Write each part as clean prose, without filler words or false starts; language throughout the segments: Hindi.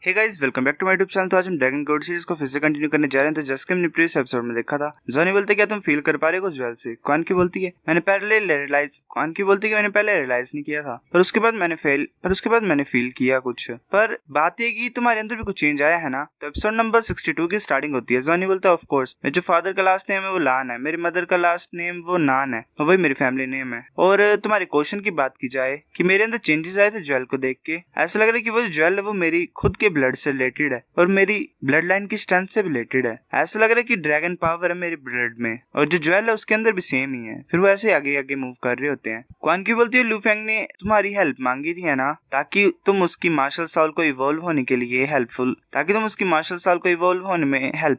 Hey guys, welcome back to my YouTube channel. तो आज हम ड्रैगन कोड सीरीज को फिर से कंटिन्यू करने जा रहे हैं। तो जैसे कि हमने प्रीवियस एपिसोड में देखा था, जॉनी बोलते हैं क्या तुम फील कर पा रहे हो ज्वेल से। क्वान की बोलती है मैंने पहले रियलाइज नहीं किया था, पर उसके बाद मैंने फील किया कुछ। पर बात ये कि तुम्हारे अंदर भी कुछ चेंज आया है ना। तो एपिसोड नंबर 62 की स्टार्टिंग होती है। जॉनी बोलता है ऑफ कोर्स, मेरे जो फादर का लास्ट नेम है वो लान है, मेरी मदर का लास्ट नेम वो नान है, और वही मेरी फैमिली नेम है। और तुम्हारे क्वेश्चन की बात की जाए कि मेरे अंदर चेंजेस आए थे ज्वेल को देख के, ऐसा लग रहा है कि वो जो ज्वेल है वो मेरी खुद के ब्लड से रिलेटेड है और मेरी ब्लड लाइन की स्ट्रेंथ से रिलेटेड है। ऐसा लग रहा है कि ड्रैगन पावर है मेरी ब्लड में, और जो ज्वेल है उसके अंदर भी सेम ही है। फिर वो ऐसे आगे आगे मूव कर रहे होते हैं। क्वान की बोलती है लू फेंग ने तुम्हारी हेल्प मांगी थी है ना, ताकि तुम उसकी मार्शल सॉल को इवॉल्व होने के लिए हेल्प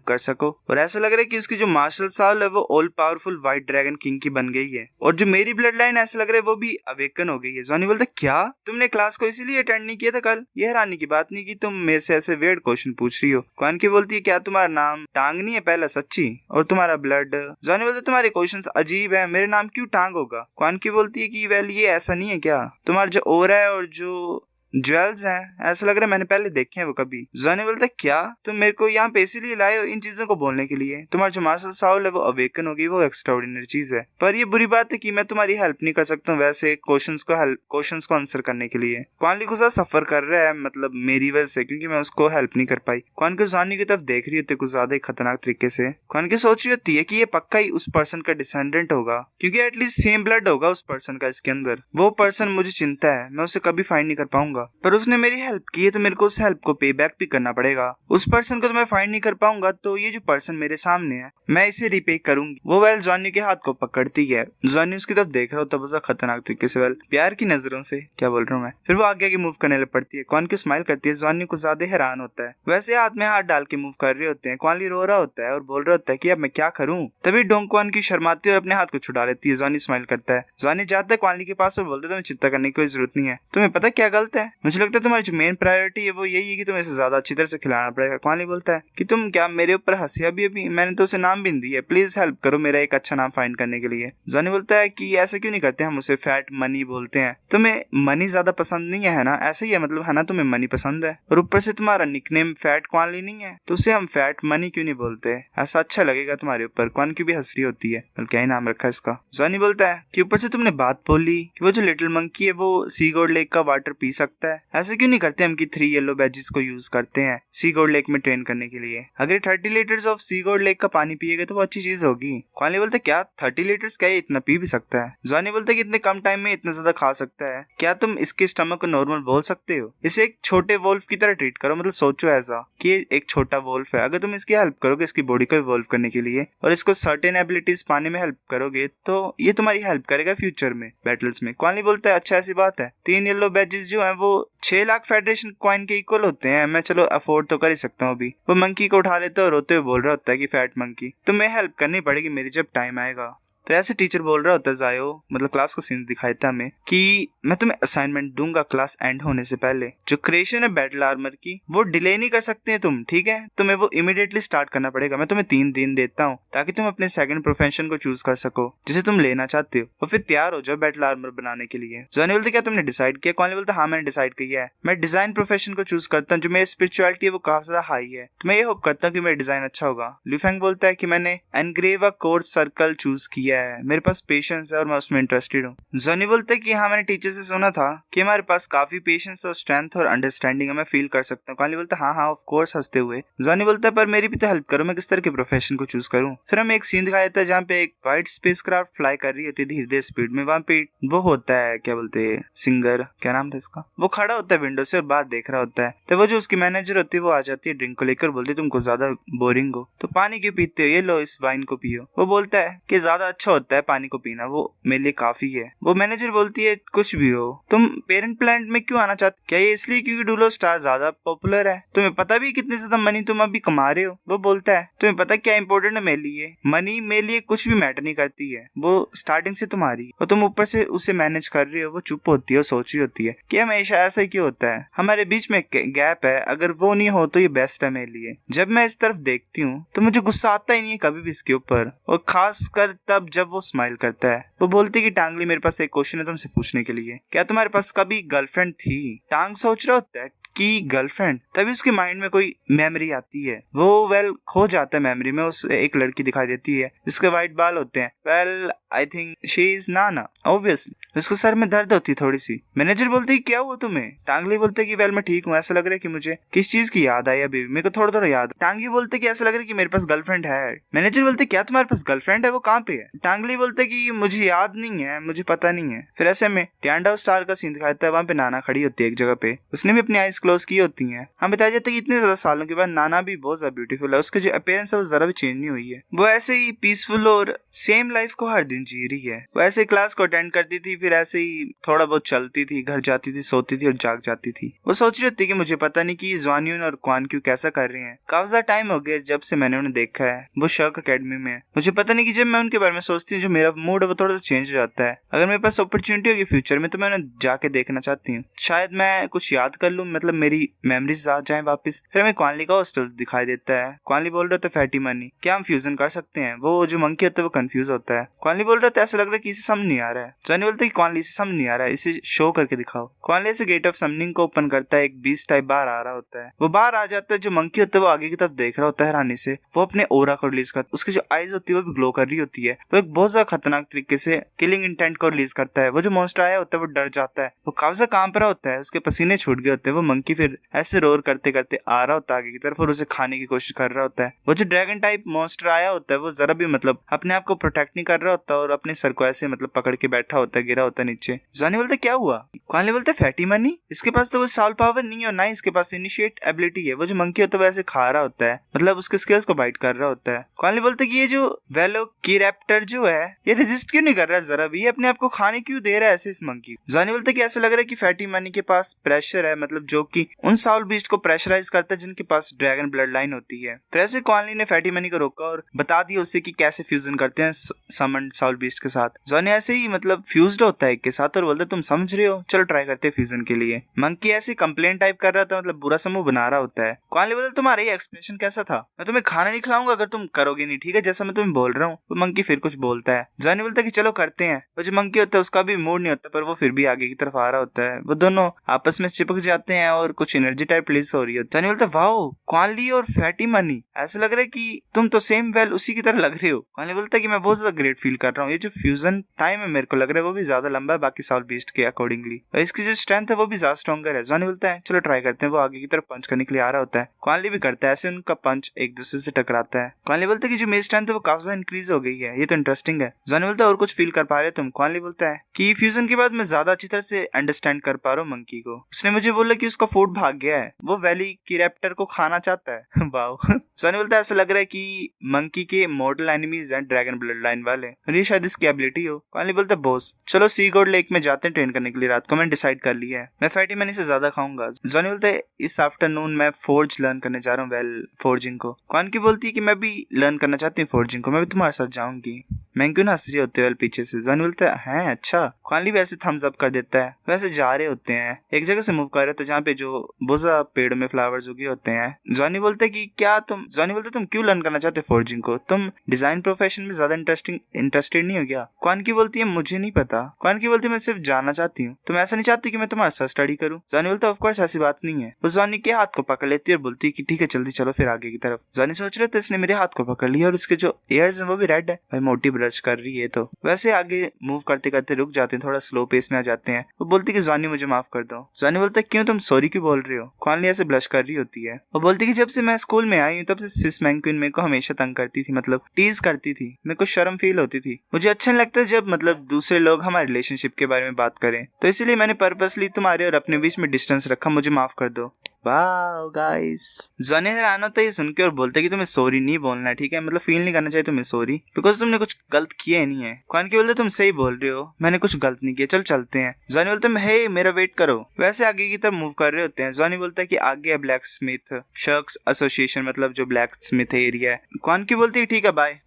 कर सको। और ऐसा लग रहा है कि उसकी जो मार्शल सॉल है वो all powerful white dragon king की बन गई है, और जो मेरी ब्लड लाइन ऐसा लग रहा है वो भी अवेकन हो गई है। जॉनी बोलता है क्या तुमने क्लास को इसीलिए अटेंड नहीं किया था कल? ये हैरानी की बात नहीं कि तुम मेरे से ऐसे वेird क्वेश्चन पूछ रही हो। क्वान की बोलती है क्या तुम्हारा नाम टांग नहीं है पहला सच्ची, और तुम्हारा ब्लड? जॉनी बोलते तुम्हारे क्वेश्चंस अजीब है, मेरे नाम क्यों टांग होगा? क्वान की बोलती है कि वेल ये ऐसा नहीं है क्या, तुम्हारा जो ओरा है और जो ज्वेल्स हैं ऐसा लग रहा है मैंने पहले देखे हैं वो कभी। जॉनी बोलता है क्या तुम मेरे को यहाँ पे इसीलिए लाए हो इन चीजों को बोलने के लिए? तुम्हारा जो मार्शल सॉल है वो अवेकन होगी, वो एक्स्ट्राऑर्डिनरी चीज है, पर ये बुरी बात है कि मैं तुम्हारी हेल्प नहीं कर सकता हूँ वैसे क्वेश्चंस को आंसर करने के लिए। क्वान ली कुछ सफर कर रहा है मतलब मेरी वजह से, क्योंकि मैं उसको हेल्प नहीं कर पाई। क्वान की जॉनी की तरफ देख रही होती है कुछ ज्यादा ही खतरनाक तरीके से। क्वान की सोच रही होती है कि ये पक्का ही उस पर्सन का डिसेंडेंट होगा, क्योंकि एटलीस्ट सेम ब्लड होगा उस पर्सन का इसके अंदर। वो पर्सन मुझे चिंता है, मैं उसे कभी फाइंड नहीं कर पाऊंगा, पर उसने मेरी हेल्प की है तो मेरे को उस हेल्प को पे बैक भी करना पड़ेगा। उस पर्सन को तो मैं फाइंड नहीं कर पाऊंगा, तो ये जो पर्सन मेरे सामने है मैं इसे रिपे करूंगी। वो वेल जॉनी के हाथ को पकड़ती है। जॉनी उसकी तरफ देख रहा होता है खतरनाक तरीके से, वेल प्यार की नजरों से, क्या बोल रहा हूँ मैं। फिर वो आगे आगे मूव करने लग पड़ती है। क्वान की स्माइल करती है। जॉनी को ज्यादा हैरान होता है, वैसे हाथ में हाथ डाल के मूव कर रहे होते हैं। क्वान ली रो रहा होता है और बोल रहा होता है कि अब मैं क्या करूं। तभी डोंग क्वान की शर्माती और अपने हाथ को छुड़ा लेती है। जॉनी स्माइल करता है। जॉनी जाता है क्वान ली के पास और बोलता है तुम्हें चिंता करने की कोई जरूरत नहीं है, तुम्हें पता क्या गलत है? मुझे लगता है तुम्हारी जो मेन प्रायोरिटी है वो यही है कि तुम्हें इसे ज्यादा अच्छी तरह से खिलाना पड़ेगा। क्वान ली बोलता है कि तुम क्या मेरे ऊपर हंसी? अभी मैंने तो उसे नाम भी नहीं दिया, प्लीज हेल्प करो मेरा एक अच्छा नाम फाइंड करने के लिए। जॉनी बोलता है कि ऐसा क्यों नहीं करते, हम उसे फैट मनी बोलते हैं। तुम्हें मनी ज्यादा पसंद नहीं है ना? ऐसा ही है मतलब है ना, तुम्हें मनी पसंद है, और ऊपर से तुम्हारा निकनेम फैट क्वान ली नहीं है, तो उसे हम फैट मनी क्यों नहीं बोलते? ऐसा अच्छा लगेगा तुम्हारे ऊपर। क्वान की भी हंस रही होती है, क्या ही नाम रखा इसका। जॉनी बोलता है कि ऊपर से तुमने बात बोली कि वो जो लिटिल मंकी है वो सी गॉड लेक का वाटर पी सकता है, ऐसा क्यों नहीं करते हम कि 3 येलो बैजेस को यूज करते हैं सी गॉड लेक में ट्रेन करने के लिए। अगर 30 litres of sea god lake का पानी पिएगा तो वो अच्छी चीज होगी। क्वान ली बोलते क्या 30 लीटर्स क्या, इतना पी भी सकता है? जॉनी बोलता है कि इतने कम टाइम में इतना ज्यादा खा सकता है, क्या तुम इसके स्टमक को नॉर्मल बोल सकते हो? इसे एक छोटे वोल्फ की तरह ट्रीट करो, मतलब सोचो ऐसा कि एक छोटा वोल्फ है, अगर तुम इसकी हेल्प करोगे इसकी बॉडी को इवॉल्व करने के लिए और इसको सर्टेन एबिलिटीज पाने में हेल्प करोगे तो ये तुम्हारी हेल्प करेगा फ्यूचर में बैटल्स में। क्वान ली बोलता है अच्छा ऐसी बात है, 3 येलो बैजेस जो है वो 6 लाख फेडरेशन कॉइन के इक्वल होते हैं, मैं चलो अफोर्ड तो कर ही सकता हूँ। अभी वो मंकी को उठा लेते और रोते हुए बोल रहा होता है कि फैट मंकी तुम्हें हेल्प करनी पड़ेगी मेरी जब टाइम आएगा। तो ऐसे टीचर बोल रहा होता है जायो, मतलब क्लास का सीन दिखाता हमें कि मैं तुम्हें असाइनमेंट दूंगा क्लास एंड होने से पहले। जो क्रिएशन है बैटल आर्मर की वो डिले नहीं कर सकते हैं तुम, ठीक है? तुम्हें वो इमीडिएटली स्टार्ट करना पड़ेगा। मैं तुम्हें 3 दिन देता हूँ ताकि तुम अपने सेकंड प्रोफेशन को चूज कर सको जिसे तुम लेना चाहते हो, और फिर तैयार हो जाओ बैटल आर्मर बनाने के लिए। जॉनी बोलते क्या तुमने डिसाइड किया? क्वान ली बोलता हाँ मैंने डिसाइड किया है, मैं डिजाइन प्रोफेशन को चूज करता हूँ। जो मेरी स्पिरिचुअलिटी है वो काफी ज्यादा हाई है, तो मैं ये होप करता हूँ कि मेरा डिजाइन अच्छा होगा। लू फेंग बोलता है कि मैंने engrave a course circle choose किया है, मेरे पास पेशेंस है और मैं उसमें इंटरेस्टेड हूँ। जॉनी बोलता है कि हाँ मैंने टीचर से सुना था कि हमारे पास काफी पेशेंस और स्ट्रेंथ और अंडरस्टैंडिंग है, मैं फील कर सकता हूँ। क्वान ली बोलता है हाँ ऑफ कोर्स हंसते हुए। जॉनी बोलता है पर मेरी भी तो हेल्प करो, मैं किस तरह के प्रोफेशन को चूज करूँ। फिर हमें एक सीन दिखाया जाता है जहाँ पे एक व्हाइट स्पेसक्राफ्ट फ्लाई कर रही होती है धीरे धीरे स्पीड में। वहाँ पे वो होता है क्या बोलते हैं सिंगर, क्या नाम था इसका, वो खड़ा होता है विंडो से और बात देख रहा होता है। तो वो जो उसकी मैनेजर होती है वो आ जाती है ड्रिंक को लेकर, बोलती है तुमको ज्यादा बोरिंग हो तो पानी क्यों पीते हो, ये लो इस वाइन को पियो। वो बोलता है कि ज्यादा अच्छा होता है पानी को पीना, वो मेरे लिए काफी है। वो मैनेजर बोलती है कुछ भी हो तुम पेरेंट प्लांट में क्यों आना चाहते, क्या ये इसलिए क्योंकि डुलो स्टार ज्यादा पॉपुलर है? तुम्हें पता भी कितने ज्यादा मनी तुम अभी कमा रहे हो? वो बोलता है तुम्हें पता क्या इंपॉर्टेंट है मेरे लिए? मनी मेरे लिए कुछ भी मैटर नहीं करती है, वो स्टार्टिंग से तुम्हारी और तुम ऊपर से उसे मैनेज कर रही हो। वो चुप होती है और सोच रही होती है कि हमेशा ऐसा ही क्यों होता है, हमारे बीच में गैप है, अगर वो नहीं हो तो ये बेस्ट है मेरे लिए। जब मैं इस तरफ देखती हूँ तो मुझे गुस्सा आता ही नहीं है कभी भी इसके ऊपर, और खास कर तब जब वो स्माइल करता है। वो बोलती है कि टांगली मेरे पास एक क्वेश्चन है तुमसे पूछने के लिए, क्या तुम्हारे पास कभी गर्लफ्रेंड थी? टांग सोच रहा होता है की गर्लफ्रेंड, तभी उसके माइंड में कोई मेमोरी आती है। वो खो जाता है मेमोरी में। उस एक लड़की दिखाई देती है जिसके व्हाइट बाल होते हैं। I think she is Nana obviously. उसके सर में दर्द होती है थोड़ी सी। मैनेजर बोलते है क्या हुआ तुम्हें? टांगली बोलते कि मैं ठीक हूँ, ऐसा लग रहा है कि मुझे किस चीज की याद आई अभी, मेरे को थोड़ा थोड़ा याद। टांगली बोलते कि ऐसा लग रहा है कि मेरे पास गर्लफ्रेंड है। मैनेजर बोलते क्या तुम्हारे पास गर्लफ्रेंड है, वो कहाँ पे है? टांगली बोलते कि मुझे याद नहीं है, मुझे पता नहीं है। फिर ऐसे में टैंडा स्टार का सीन दिखाता है। वहाँ पे नाना खड़ी होती है एक जगह पे, उसने भी अपनी आईज क्लोज की होती है। हम बताया जाता है कि इतने ज्यादा सालों के बाद नाना भी बहुत ज्यादा ब्यूटीफुल है। उसके जो अपीयरेंस है वो जरा भी चेंज नहीं हुई है। वो ऐसे ही पीसफुल और सेम लाइफ को हर दिन जी रही है। वो ऐसे क्लास को अटेंड करती थी, फिर ऐसे ही थोड़ा बहुत चलती थी, घर जाती थी, सोती थी और जाग जाती थी। वो सोच रही थी कि मुझे पता नहीं कि ज़्वानयून और क्वान क्यू कैसा कर रहे हैं। काफी ज्यादा टाइम हो गया जब से मैंने उन्हें देखा है। वो शर्क अकेडमी में। मुझे पता नहीं कि जब मैं उनके बारे में सोचती हूँ जो मेरा मूड है वो थोड़ा सा चेंज हो जाता है। अगर मेरे पास अपॉर्चुनिटी होगी फ्यूचर में तो मैं उन्हें जाके देखना चाहती हूँ। शायद मैं कुछ याद कर लूँ, मतलब मेरी मेमोरीज आ जाए वापस। फिर हमें क्वानली का हॉस्टल दिखाई देता है। क्वानली बोल रहा था फैटी मनी, क्या हम फ्यूजन कर सकते हैं? वो जो मंकी होता है वो कंफ्यूज होता है। क्वानली बोल रहा था ऐसा लग रहा है कि इसे समझ नहीं आ रहा है। जॉनी बोलता है कि क्वानली इसे समझ नहीं आ रहा है, इसे शो करके दिखाओ। क्वानली से गेट ऑफ समनिंग को ओपन करता है। एक बीस्ट टाइप बाहर आ रहा होता है। वो बाहर आ जाता है। जो मंकी होता है वो आगे की तरफ देख रहा होता है हैरानी से। वो अपने ओरा को रिलीज करता है। उसकी जो आईज होती है वो भी ग्लो कर रही होती है। वो एक बहुत ज्यादा खतरनाक तरीके से किलिंग इंटेंट को रिलीज करता है। वो जो मॉन्स्टर आया होता है वो डर जाता है। वो काफी ज्यादा कांप रहा होता है, उसके पसीने छूट गए होते हैं। वो मंकी फिर ऐसे रोर करते करते आ रहा होता है आगे की तरफ और उसे खाने की कोशिश कर रहा होता है। वो जो ड्रैगन टाइप मॉन्स्टर आया होता है वो जरा भी मतलब अपने आप को प्रोटेक्ट नहीं कर रहा होता और अपने सर को ऐसे मतलब पकड़ के बैठा होता है, गिरा होता है नीचे। जॉनी बोलते क्या हुआ? क्वानली बोलते फैटी मनी, इसके पास तो कोई साल पावर नहीं है और ना ही इसके पास इनिशिएट एबिलिटी है। वो जो मंकी होता है वो ऐसे खा रहा होता है, मतलब उसके स्किल्स को बाइट कर रहा होता है। क्वानली बोलते कि ये जो वेलोकिरैप्टर जो है ये रेजिस्ट क्यों नहीं कर रहा जरा भी, ये अपने आप को खाने क्यों दे रहा है ऐसे इस मंकी। जॉनी बोलते कि ऐसा लग रहा है कि फैटी मनी के पास प्रेशर है, मतलब जो कि उन साउल बीस्ट को प्रेशराइज करता है जिनके पास ड्रैगन ब्लड लाइन होती है। फिर ऐसे क्वानली ने फैटी मनी को रोका और बता दिया उससे कि कैसे फ्यूजन करते हैं समन साउल बीस्ट के साथ। जॉनी ऐसे ही मतलब फ्यूज्ड होता है एक के साथ और बोलता तुम समझ रहे हो, चलो ट्राई करते हैं फ्यूजन के लिए। मंकी ऐसे कंप्लेंट टाइप कर रहा था, मतलब बुरा समूह बना रहा होता है। क्वानली बोलता तुम्हारा ये एक्सप्रेशन कैसा था? मैं तुम्हें खाना नहीं खिलाऊंगा अगर तुम करोगे नहीं, ठीक है, जैसा मैं तुम्हें बोल रहा हूँ। तो मंकी फिर कुछ बोलता है। जॉनी बोलता है कि चलो करते हैं। वो जो मंकी होता है उसका भी मूड नहीं होता पर वो फिर भी आगे की तरफ आ रहा होता है। वो दोनों आपस में चिपक जाते हैं और कुछ एनर्जी टाइप रिलीज हो रही है। जॉनी बोलता है वाओ क्वानली और फैटी मनी, ऐसा लग रहा है कि तुम तो सेम उसी की तरह लग रहे हो। क्वानली बोलता है कि मैं बहुत ज्यादा ग्रेट फील कर रहा हूँ। ये जो फ्यूजन टाइम है मेरे को लग रहा है वो भी ज्यादा लंबा है बाकी साउल बीस्ट के अकॉर्डिंगली, और इसकी जो स्ट्रेंथ है वो भी ज्यादा स्ट्रॉन्गर है। जॉनी बोलता है चलो ट्राई करते हैं। वो आगे की तरफ पंच करने के लिए आ रहा होता है। क्वानली भी करता है, ऐसे उनका पंच एक दूसरे से टकराता है। क्वानली बोलता है कि जो मेरी स्ट्रेंथ है वो काफी ज्यादा इंक्रीज हो गई है, ये तो इंटरेस्टिंग है। जॉनी बोलता है और कुछ फील कर पा रहे तुम? क्वानली बोलता है कि फ्यूजन के बाद मैं ज्यादा अच्छी तरह से अंडरस्टैंड कर पा रहा हूँ मंकी को। उसने मुझे बोला कि उसका फूड भाग गया है, वो वेलोकिरैप्टर को खाना चाहता है। वाओ। जॉनी बोलता है ऐसा लग रहा है कि मंकी के मॉर्टल एनिमीज हैं ड्रैगन ब्लड लाइन वाले, और ये शायद इसकी एबिलिटी हो। क्वानली बोलता है बॉस चलो सी गॉड लेक में जाते हैं ट्रेन करने के लिए, रात को मैंने डिसाइड कर लिया है, मैं फैटी मनी से ज्यादा खाऊंगा। जॉनी बोलता है इस आफ्टरनून मैं फोर्ज लर्न करने जा रहा हूँ, फोर्जिंग को। क्वानली बोलती है कि मैं भी लर्न करना चाहती हूँ फोर्जिंग को, मैं भी तुम्हारे साथ जाऊंगी। मैं क्यों ना हंस रही होते पीछे से। जॉनी बोलता है अच्छा। क्वानली भी ऐसे थम्स अप कर देता है। वैसे जा रहे होते हैं, एक जगह से मूव कर रहे तो जहाँ पे जो बुजा पेड़ में फ्लावर्स उगे होते हैं। जॉनी बोलता है कि क्या जॉनी बोलता है तुम क्यों लर्न करना चाहते हो फोर्जिंग को, तुम डिजाइन प्रोफेशन में ज्यादा इंटरेस्टेड नहीं हो गया? क्वानली बोलती है मुझे नहीं पता। क्वानली बोलती है मैं सिर्फ जानना चाहती हूँ, तुम ऐसा नहीं चाहती कि मैं तुम्हारे साथ स्टडी करूँ? जॉनी बोलता है ऑफ कोर्स ऐसी बात नहीं है। वो जॉनी के हाथ को पकड़ लेती है और बोलती है कि ठीक है जल्दी चलो फिर आगे की तरफ। जॉनी सोच रहे थे इसने मेरे हाथ को पकड़ लिया और इसके जो एयर्स हैं वो भी रेड है, भाई मोटी ब्रश कर रही है। तो वैसे आगे मूव करते करते रुक जाते हैं, थोड़ा स्लो पेस में आ जाते हैं। वो बोलती है कि जॉनी मुझे माफ कर दो। जॉनी बोलता है क्यों, तुम सॉरी क्यों बोल रहे हो? क्वानली ऐसे ब्लश कर रही होती है। वो बोलती है कि जब से मैं स्कूल में आई हूँ तब से सिस मैंक्विन मेरे को हमेशा तंग करती थी, मतलब टीज करती थी, मेरे को शर्म फील होती थी। मुझे अच्छा नहीं लगता जब मतलब दूसरे लोग हमारे रिलेशनशिप के बारे में बात करें, तो इसीलिए मैंने पर्पसली तुम्हारे और अपने बीच में डिस्टेंस रखा, मुझे माफ कर दो। Wow guys. जॉनी हैरान होता है ये सुन के और बोलता है कि तुम्हें सॉरी नहीं बोलना है, ठीक है, मतलब फील नहीं करना चाहिए तुम्हें सॉरी, बिकॉज तुमने कुछ गलत किया ही नहीं है। क्वानली बोलते तुम सही बोल रहे हो, मैंने कुछ गलत नहीं किया, चल चलते हैं। जॉनी बोलते हैं हे मेरा वेट करो। वैसे आगे की तरफ मूव कर रहे होते हैं। जॉनी बोलता है कि आगे है ब्लैक स्मिथ शर्क्स एसोसिएशन, मतलब जो ब्लैक स्मिथ एरिया है। क्वानली बोलती है ठीक है बाय।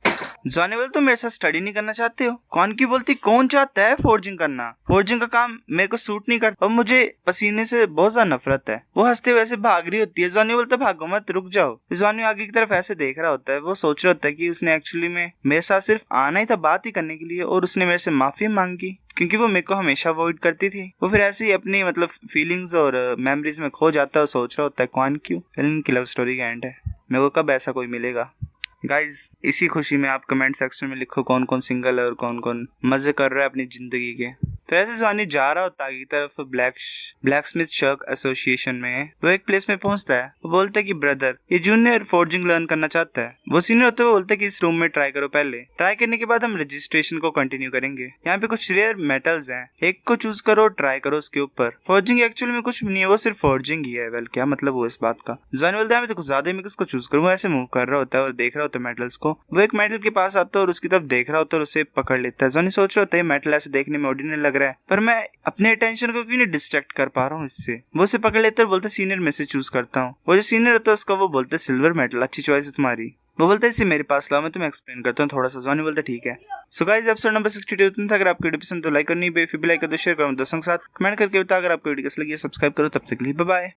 जॉनी बोलते तुम मेरे साथ स्टडी नहीं करना चाहते हो? क्वानली बोलती कौन चाहता है फोर्जिंग करना, फोर्जिंग का काम मेरे को सूट नहीं करता और मुझे पसीने से बहुत ज्यादा नफरत है। वो हंसते हुए ऐसे भाग रही होती है। जॉनी बोलता है भागो मत, रुक जाओ। जॉनी आगे की तरफ ऐसे देख रहा होता है, वो सोच रहा होता है कि उसने एक्चुअली में मेरे साथ सिर्फ आना ही था बात ही करने के लिए, और उसने मेरे से माफी मांगी क्योंकि वो मेरे को हमेशा अवॉइड करती थी। वो फिर ऐसे ही अपनी मतलब फीलिंग्स और मेमोरीज में खो जाता है और सोच रहा होता है कौन क्यों। फिल्म की लव स्टोरी का एंड है, मेरे को कब ऐसा कोई मिलेगा। गाइज इसी खुशी में आप कमेंट सेक्शन में लिखो कौन कौन सिंगल है और कौन कौन मजे कर रहा है अपनी जिंदगी के। फिर ऐसे जॉनी जा रहा होता है आगे की तरफ ब्लैक स्मिथ शर्क एसोसिएशन में। वो एक प्लेस में पहुंचता है। वो बोलता है कि ब्रदर ये जूनियर फोर्जिंग लर्न करना चाहता है। वो सीनियर होते हुए बोलता है कि इस रूम में ट्राई करो, पहले ट्राई करने के बाद हम रजिस्ट्रेशन को कंटिन्यू करेंगे। यहाँ पे कुछ रेयर मेटल्स हैं, एक को चूज करो, ट्राई करो उसके ऊपर। फोर्जिंग एक्चुअली में कुछ भी नहीं है, वो सिर्फ फोर्जिंग ही है। वेल क्या मतलब वो इस बात का। जॉनी बोलता है तो कुछ ज्यादा मैं किसको चूज करूँ। वो ऐसे मूव कर रहा होता है और देख रहा होता है मेटल्स को। वो एक मेटल के पास आता है और उसकी तरफ देख रहा होता है और उसे पकड़ लेता है। जॉनी सोच रहा होता है मेटल ऐसे देखने में ऑर्डिनरी लग रहा है, पर मैं अपने अटेंशन को क्यों नहीं डिस्ट्रैक्ट कर पा रहा हूँ इससे। वो उसे पकड़ लेता है और बोलता है सीनियर में से चूज करता हूँ। वो जो सीनियर होता है उसका वो बोलता है सिल्वर मेटल, अच्छी चॉइस है तुम्हारी। वो बोलता है इसे मेरे पास लाओ, मैं तुम्हें एक्सप्लेन करता हूँ थोड़ा सा। जॉनी बोलता है ठीक है। सो गाइस एपिसोड नंबर 62 था। अगर आपको वीडियो पसंद तो लाइक करनी, बेफिक्र लाइक कर दो, शेयर करो दोस्तों के साथ, कमेंट करके बताओ। अगर आपको वीडियो कैसी लगी सब्सक्राइब करो। तब तक के लिए बाय बाय।